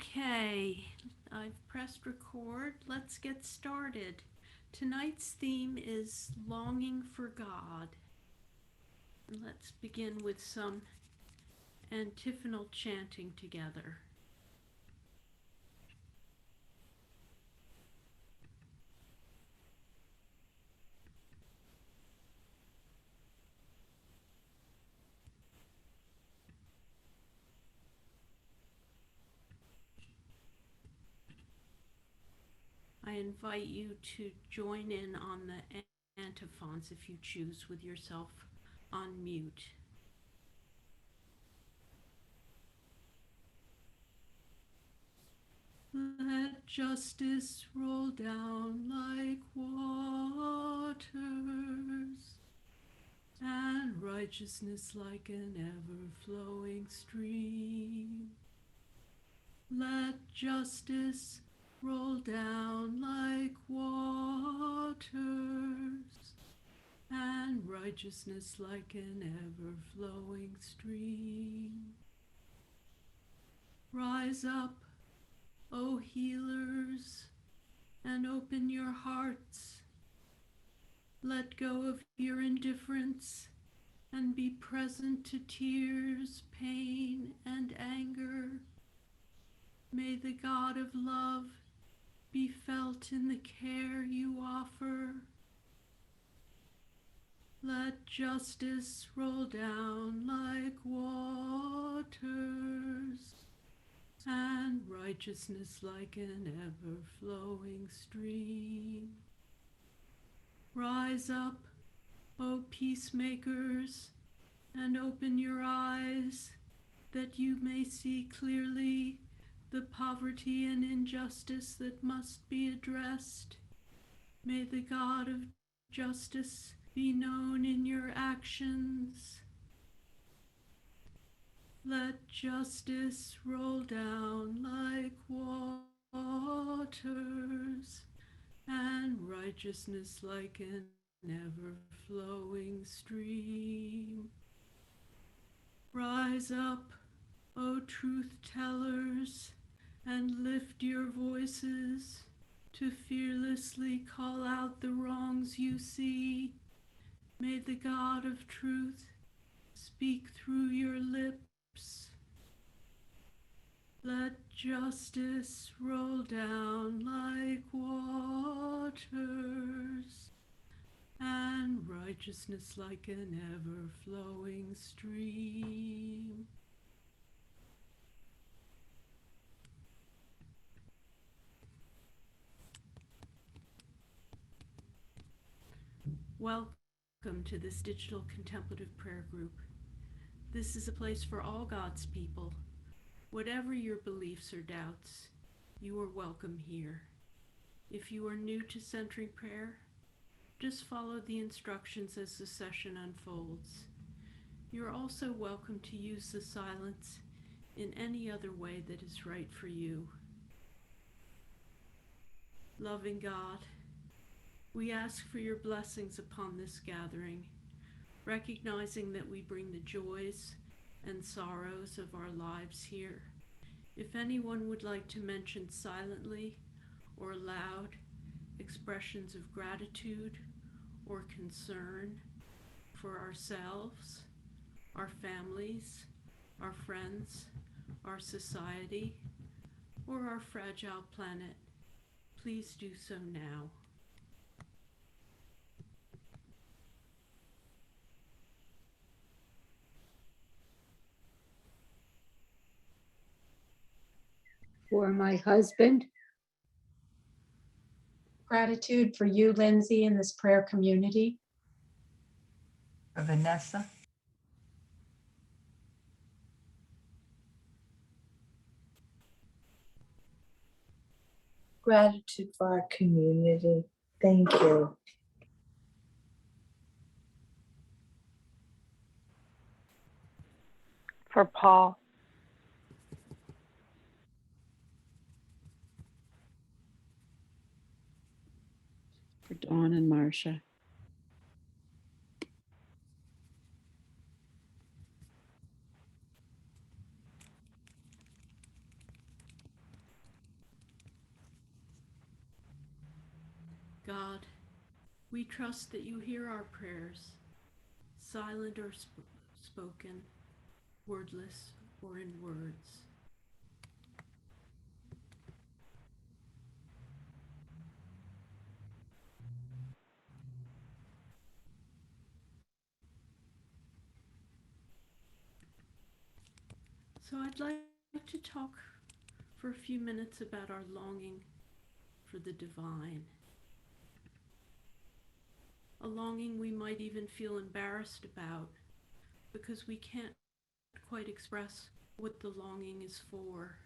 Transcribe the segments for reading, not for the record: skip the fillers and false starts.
Okay, I've pressed record. Let's get started. Tonight's theme is longing for God. Let's begin with some antiphonal chanting together. I invite you to join in on the antiphons if you choose with yourself on mute. Let justice roll down like waters, and righteousness like an ever-flowing stream. Let justice roll down like waters, and righteousness like an ever-flowing stream. Rise up, O healers, and open your hearts. Let go of your indifference and be present to tears, pain, and anger. May the God of love be felt in the care you offer. Let justice roll down like waters, and righteousness like an ever-flowing stream. Rise up, O peacemakers, and open your eyes, that you may see clearly the poverty and injustice that must be addressed. May the God of justice be known in your actions. Let justice roll down like waters, and righteousness like an ever-flowing stream. Rise up, O truth-tellers, and lift your voices to fearlessly call out the wrongs you see. May the God of truth speak through your lips. Let justice roll down like waters, and righteousness like an ever-flowing stream. Welcome to this digital contemplative prayer group. This is a place for all God's people. Whatever your beliefs or doubts, you are welcome here. If you are new to centering prayer, just follow the instructions as the session unfolds. You're also welcome to use the silence in any other way that is right for you. Loving God, we ask for your blessings upon this gathering, recognizing that we bring the joys and sorrows of our lives here. If anyone would like to mention silently or aloud expressions of gratitude or concern for ourselves, our families, our friends, our society, or our fragile planet, please do so now. For my husband, Gratitude for you, Lindsay, in this prayer community. For Vanessa. Gratitude for our community. Thank you. For Paul. For Dawn and Marcia. God, we trust that you hear our prayers, silent or spoken, wordless or in words. So I'd like to talk for a few minutes about our longing for the divine. A longing we might even feel embarrassed about because we can't quite express what the longing is for,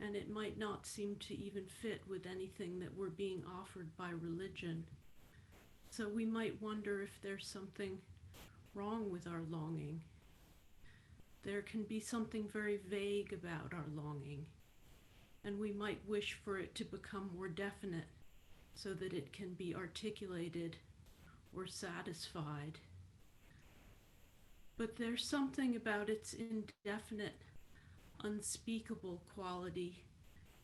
and it might not seem to even fit with anything that we're being offered by religion. So we might wonder if there's something wrong with our longing. There can be something very vague about our longing, and we might wish for it to become more definite so that it can be articulated or satisfied. But there's something about its indefinite, unspeakable quality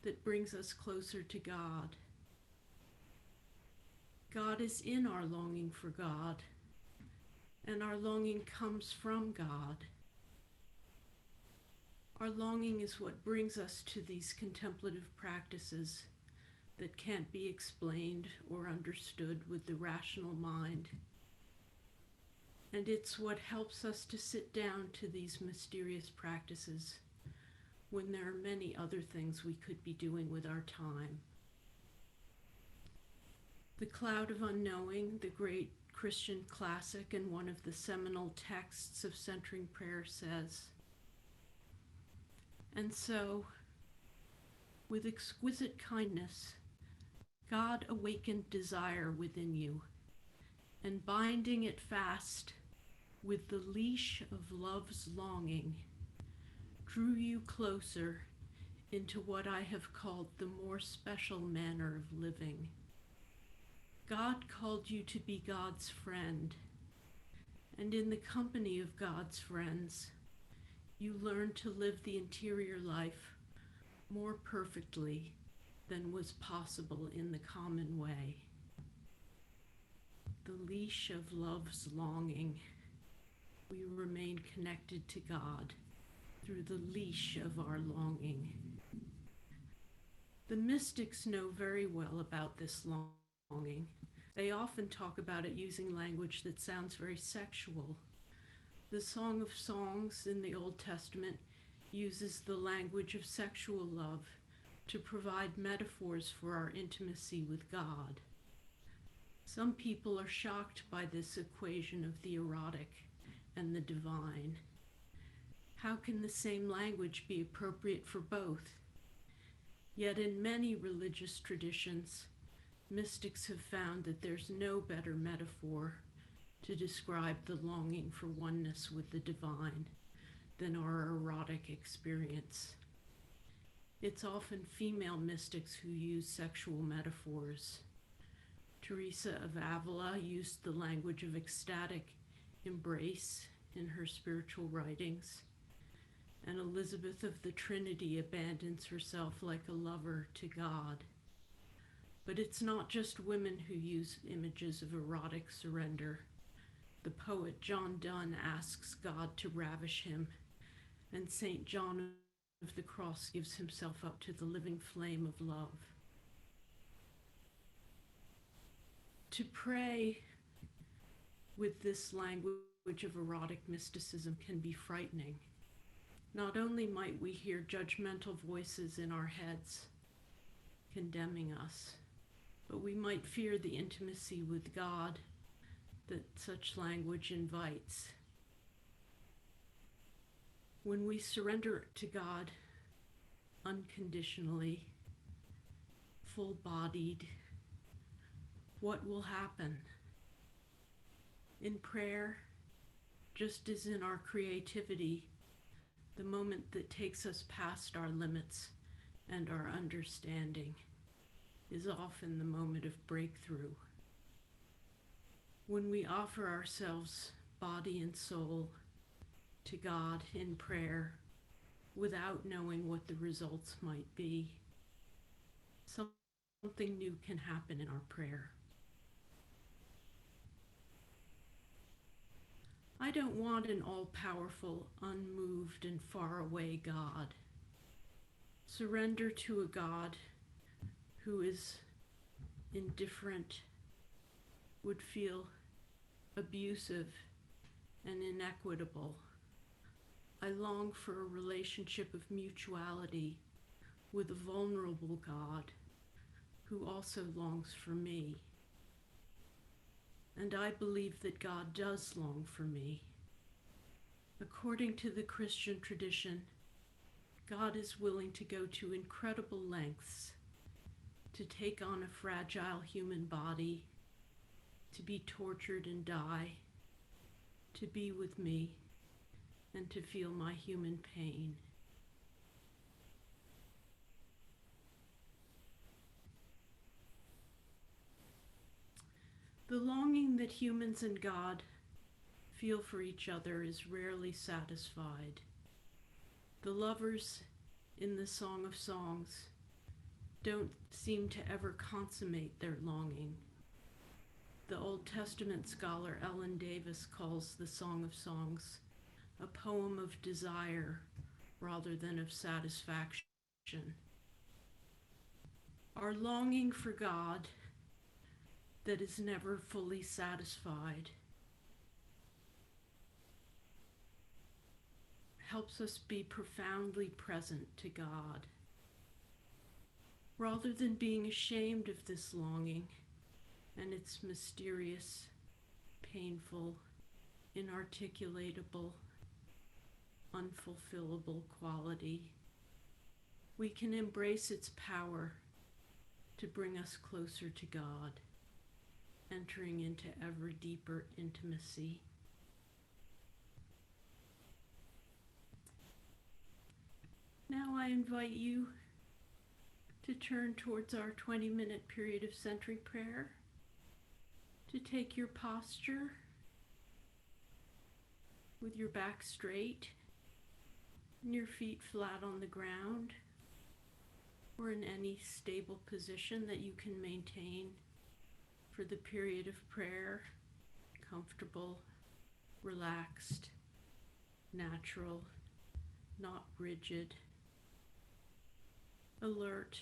that brings us closer to God. God is in our longing for God, and our longing comes from God. Our longing is what brings us to these contemplative practices that can't be explained or understood with the rational mind. And it's what helps us to sit down to these mysterious practices when there are many other things we could be doing with our time. The Cloud of Unknowing, the great Christian classic and one of the seminal texts of centering prayer, says, "And so, with exquisite kindness, God awakened desire within you, and binding it fast with the leash of love's longing, drew you closer into what I have called the more special manner of living. God called you to be God's friend, and in the company of God's friends, you learn to live the interior life more perfectly than was possible in the common way. The leash of love's longing, we remain connected to God through the leash of our longing." The mystics know very well about this longing. They often talk about it using language that sounds very sexual. The Song of Songs in the Old Testament uses the language of sexual love to provide metaphors for our intimacy with God. Some people are shocked by this equation of the erotic and the divine. How can the same language be appropriate for both? Yet in many religious traditions, mystics have found that there's no better metaphor to describe the longing for oneness with the divine than our erotic experience. It's often female mystics who use sexual metaphors. Teresa of Avila used the language of ecstatic embrace in her spiritual writings, and Elizabeth of the Trinity abandons herself like a lover to God. But it's not just women who use images of erotic surrender. The poet John Donne asks God to ravish him, and St. John of the Cross gives himself up to the living flame of love. To pray with this language of erotic mysticism can be frightening. Not only might we hear judgmental voices in our heads condemning us, but we might fear the intimacy with God that such language invites. When we surrender to God unconditionally, full-bodied, what will happen? In prayer, just as in our creativity, the moment that takes us past our limits and our understanding is often the moment of breakthrough. When we offer ourselves, body and soul, to God in prayer without knowing what the results might be, something new can happen in our prayer. I don't want an all-powerful, unmoved, and far-away God. Surrender to a God who is indifferent, would feel abusive and inequitable. I long for a relationship of mutuality with a vulnerable God who also longs for me. And I believe that God does long for me. According to the Christian tradition, God is willing to go to incredible lengths to take on a fragile human body, to be tortured and die, to be with me, and to feel my human pain. The longing that humans and God feel for each other is rarely satisfied. The lovers in the Song of Songs don't seem to ever consummate their longing. The Old Testament scholar Ellen Davis calls the Song of Songs a poem of desire rather than of satisfaction. Our longing for God that is never fully satisfied helps us be profoundly present to God. Rather than being ashamed of this longing and its mysterious, painful, inarticulatable, unfulfillable quality, we can embrace its power to bring us closer to God, entering into ever deeper intimacy. Now I invite you to turn towards our 20-minute period of centering prayer, to take your posture with your back straight and your feet flat on the ground, or in any stable position that you can maintain for the period of prayer, comfortable, relaxed, natural, not rigid, alert,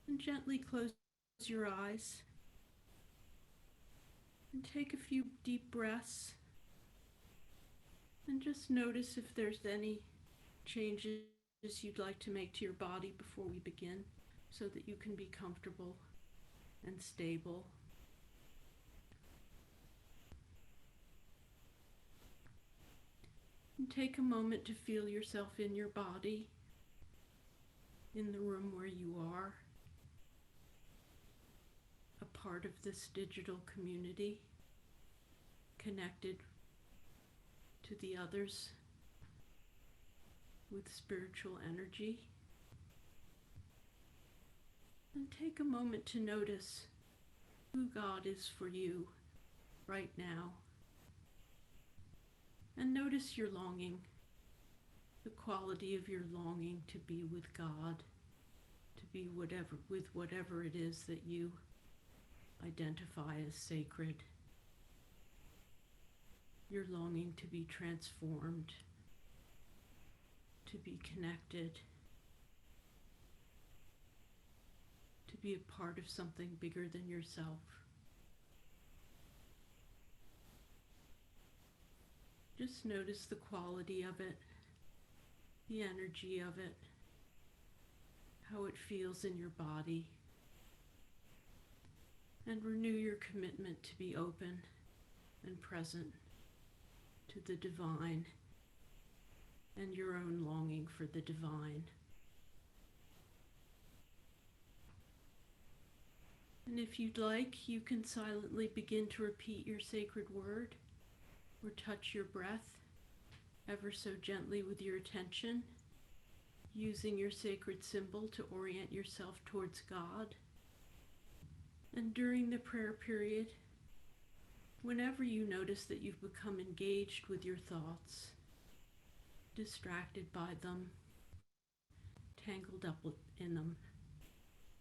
and gently close your eyes and take a few deep breaths and just notice if there's any changes you'd like to make to your body before we begin so that you can be comfortable and stable. And take a moment to feel yourself in your body, in the room where you are, a part of this digital community, connected to the others with spiritual energy. And take a moment to notice who God is for you right now. And notice your longing, the quality of your longing to be with God, to be with whatever it is that you identify as sacred. Your longing to be transformed, to be connected, to be a part of something bigger than yourself. Just notice the quality of it, the energy of it, how it feels in your body, and renew your commitment to be open and present to the divine and your own longing for the divine. And if you'd like, you can silently begin to repeat your sacred word or touch your breath ever so gently with your attention, using your sacred symbol to orient yourself towards God. And during the prayer period, whenever you notice that you've become engaged with your thoughts, distracted by them, tangled up in them,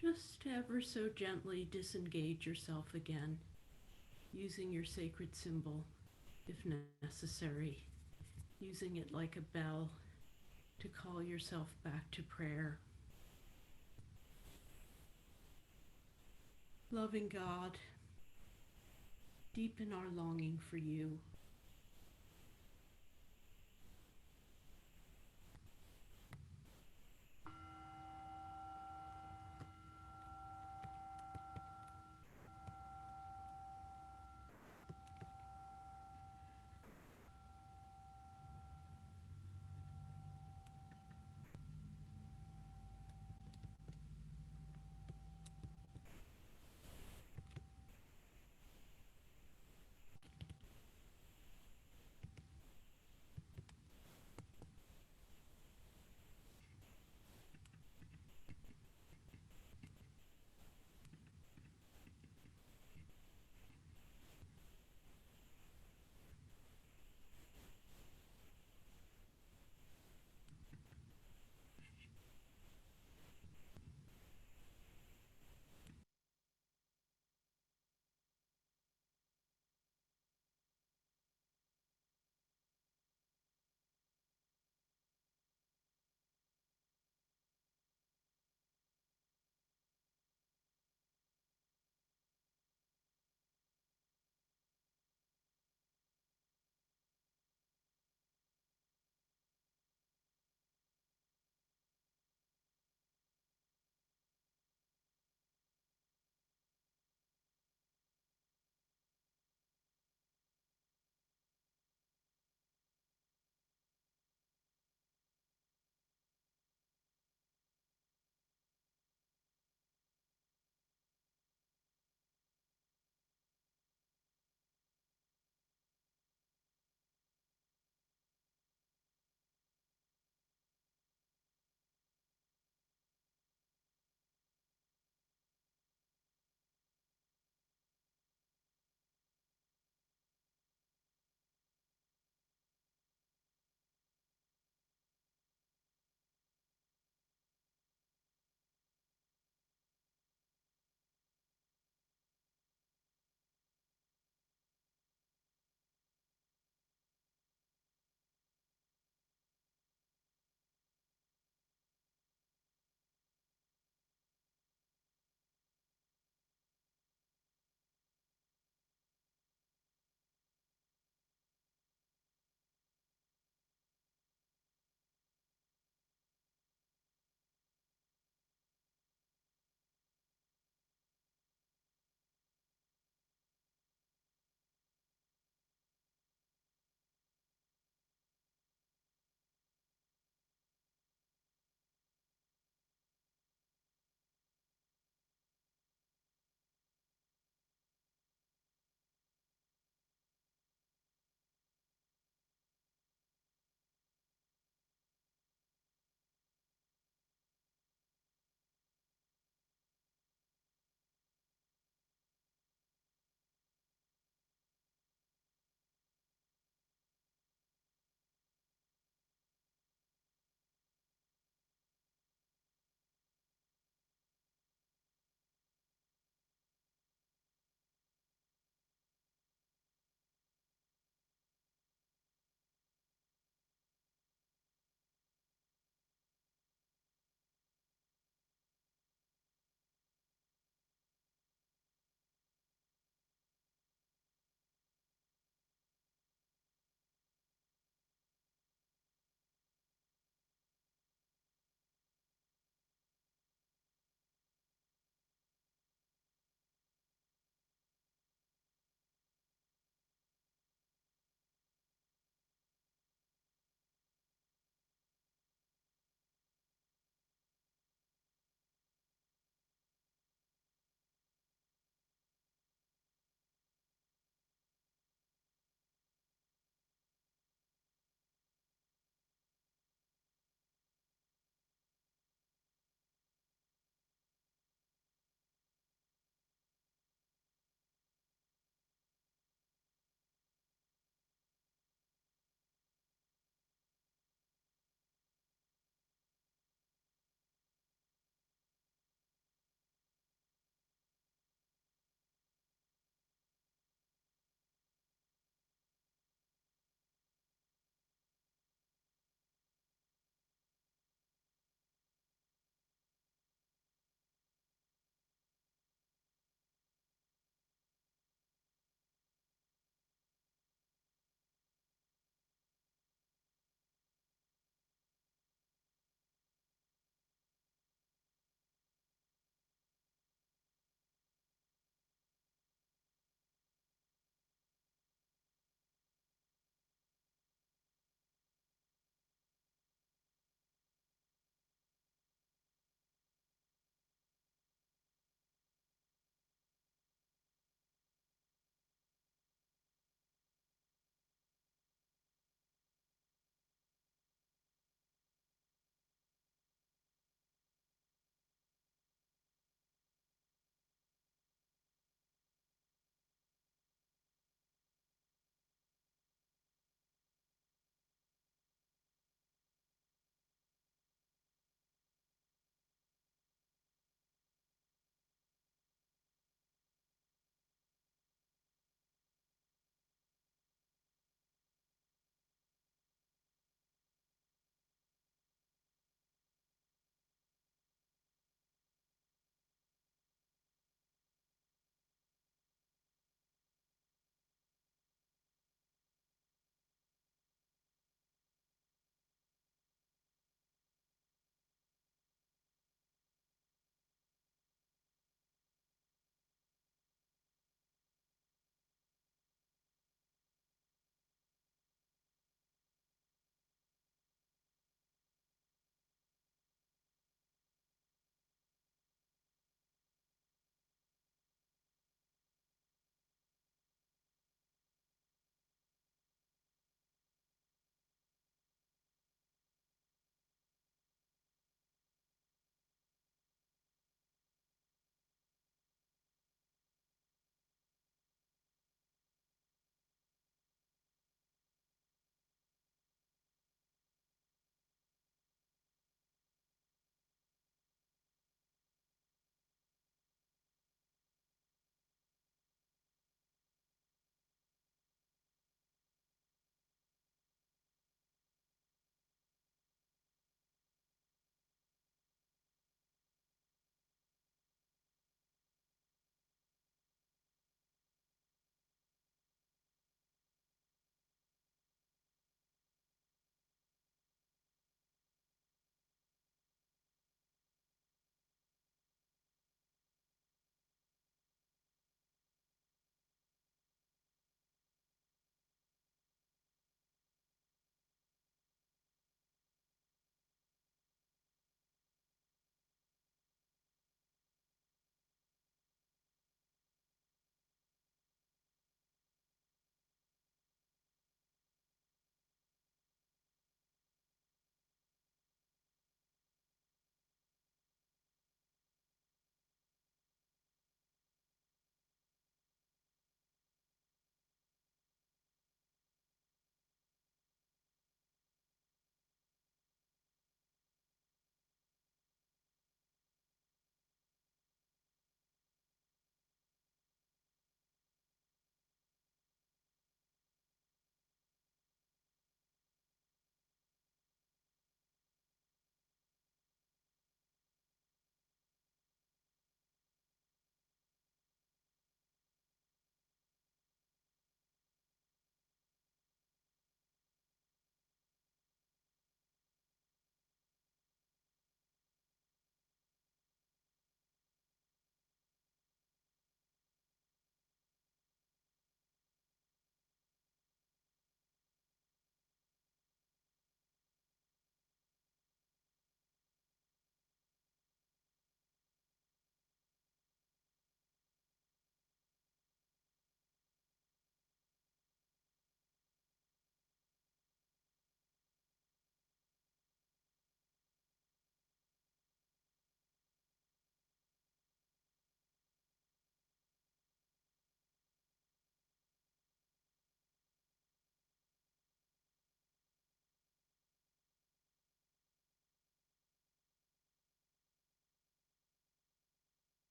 just ever so gently disengage yourself again using your sacred symbol if necessary, using it like a bell to call yourself back to prayer. Loving God, deepen our longing for you.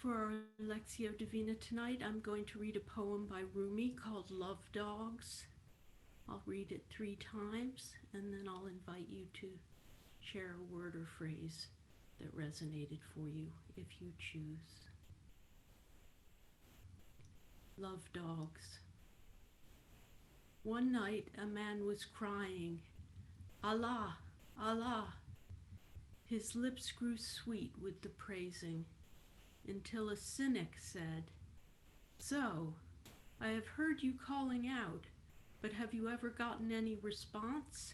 For our Lectio Divina tonight, I'm going to read a poem by Rumi called Love Dogs. I'll read it 3 times, and then I'll invite you to share a word or phrase that resonated for you, if you choose. Love Dogs. One night a man was crying, Allah, Allah. His lips grew sweet with the praising, until a cynic said, "So, I have heard you calling out, but have you ever gotten any response?"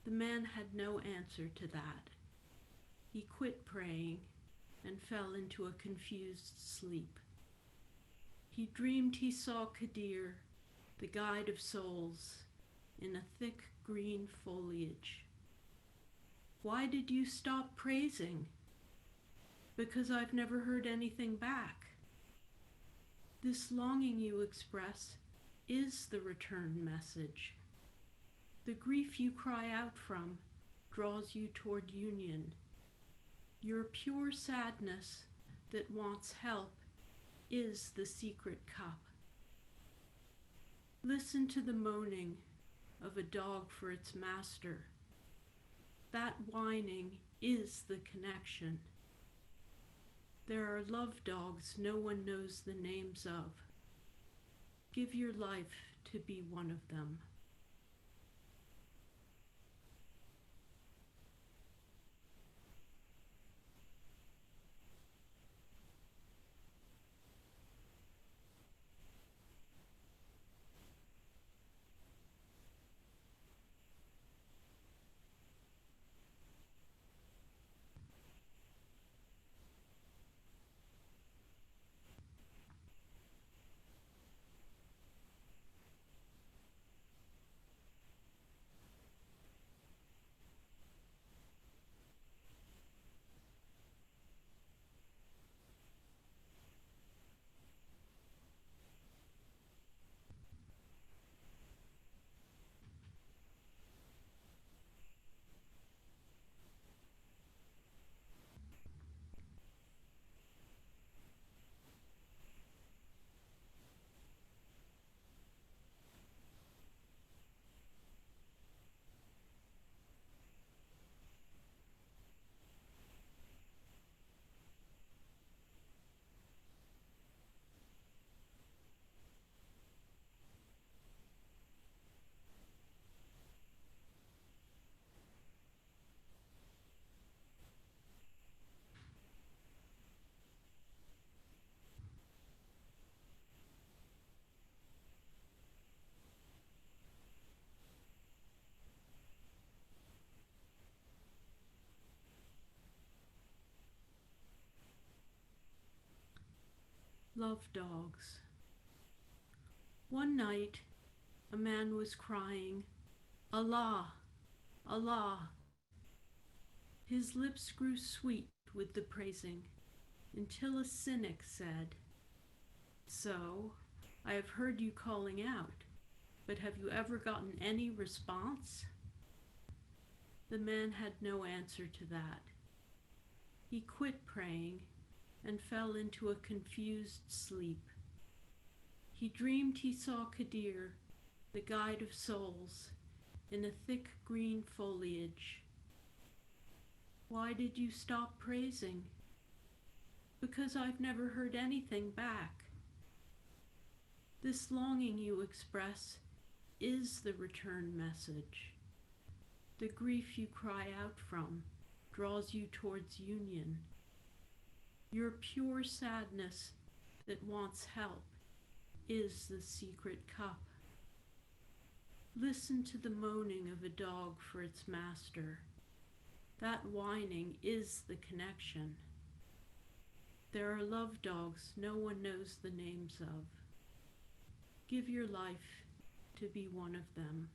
The man had no answer to that. He quit praying and fell into a confused sleep. He dreamed he saw Kadir, the guide of souls, in a thick green foliage. "Why did you stop praising?" "Because I've never heard anything back." This longing you express is the return message. The grief you cry out from draws you toward union. Your pure sadness that wants help is the secret cup. Listen to the moaning of a dog for its master. That whining is the connection. There are love dogs no one knows the names of. Give your life to be one of them. Love dogs. One night, a man was crying, Allah, Allah. His lips grew sweet with the praising, until a cynic said, "So, I have heard you calling out, but have you ever gotten any response?" The man had no answer to that. He quit praying and fell into a confused sleep. He dreamed he saw Kadir, the guide of souls, in a thick green foliage. "Why did you stop praising?" "Because I've never heard anything back." This longing you express is the return message. The grief you cry out from draws you towards union. Your pure sadness that wants help is the secret cup. Listen to the moaning of a dog for its master. That whining is the connection. There are love dogs no one knows the names of. Give your life to be one of them.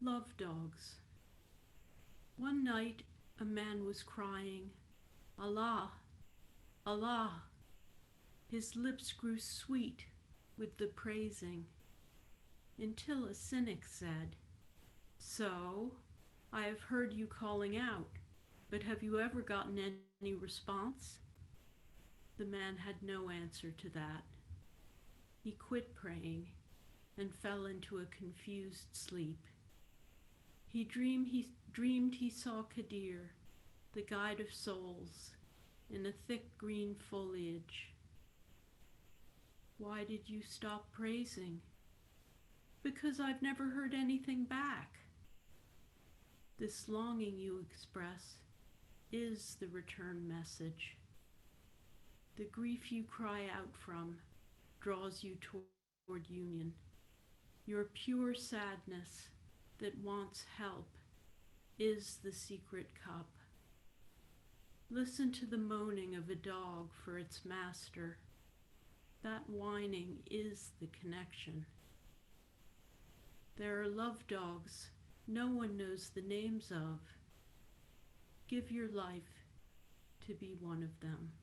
Love dogs. One night a man was crying, Allah, Allah. His lips grew sweet with the praising, until a cynic said, "So, I have heard you calling out, but have you ever gotten any response?" The man had no answer to that. He quit praying and fell into a confused sleep. He dreamed he saw Kadir, the guide of souls, in a thick green foliage. "Why did you stop praising?" "Because I've never heard anything back." This longing you express is the return message. The grief you cry out from draws you toward union. Your pure sadness that wants help is the secret cup. Listen to the moaning of a dog for its master. That whining is the connection. There are love dogs no one knows the names of. Give your life to be one of them.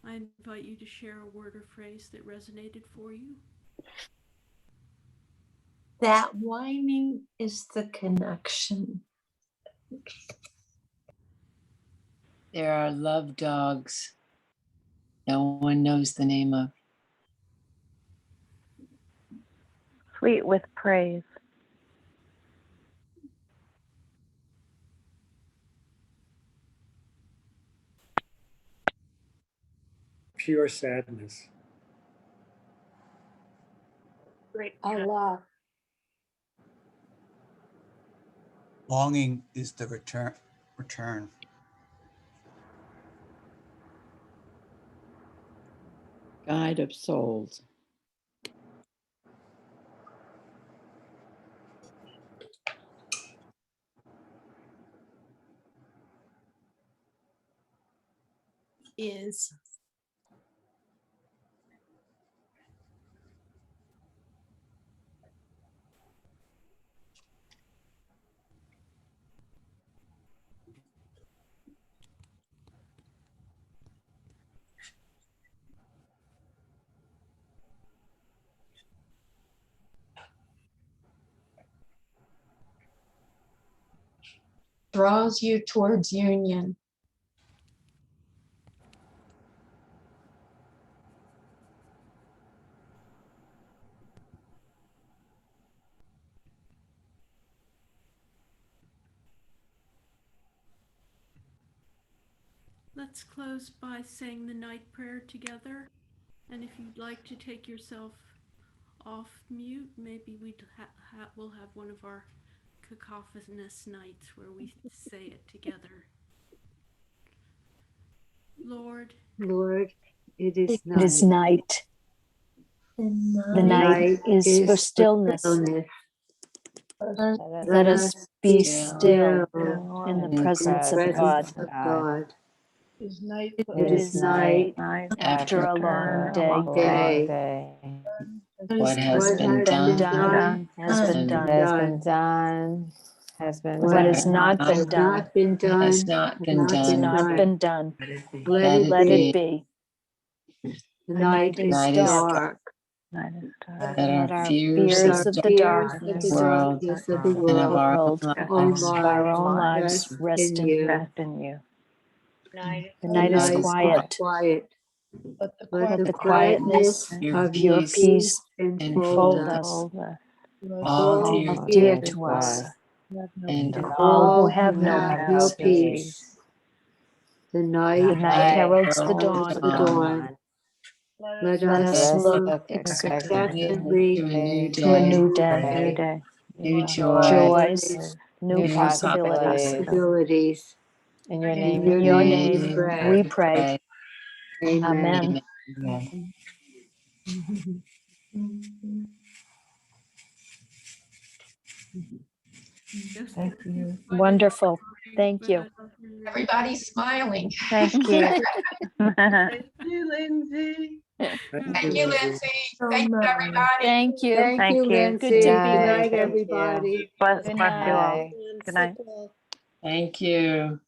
I invite you to share a word or phrase that resonated for you. That whining is the connection. There are love dogs no one knows the name of. Sweet with praise. Pure sadness. Allah. Longing is the return. Guide of souls. Is. Draws you towards union. Let's close by saying the night prayer together. And if you'd like to take yourself off mute, maybe we'll have one of our cacophonous nights where we say it together. Lord, it is It is night. The night is for stillness. Let us be still in the presence of God. It is night after a long day. What has been done has been done. What has not been done has not been has done. not been done. Let it be. The night is Night is dark. Let our fears Fears of of the the darkness world Darkness of the and of our own world lives of our own lives rest in you. The night is quiet, but but the quietness your of your peace peace enfold enfold us, us, all dear to us, and all who have no peace. The The night night heralds the heralds dawn. let Let us us look look expectantly to a new New day, day. New joys, joys, new new possibilities. possibilities. In your In name, your in your name name, pray. we pray. Amen. Amen. Thank you. Wonderful. Thank you. Everybody's smiling. Thank you. Thank you, Lindsay. Thank you, Lindsay. So Thank you, much. everybody. Thank you. Thank Thank you, you. Lindsay. Good Good night. night, Thank you. everybody. Bless Good you all. night. Good night. Thank you.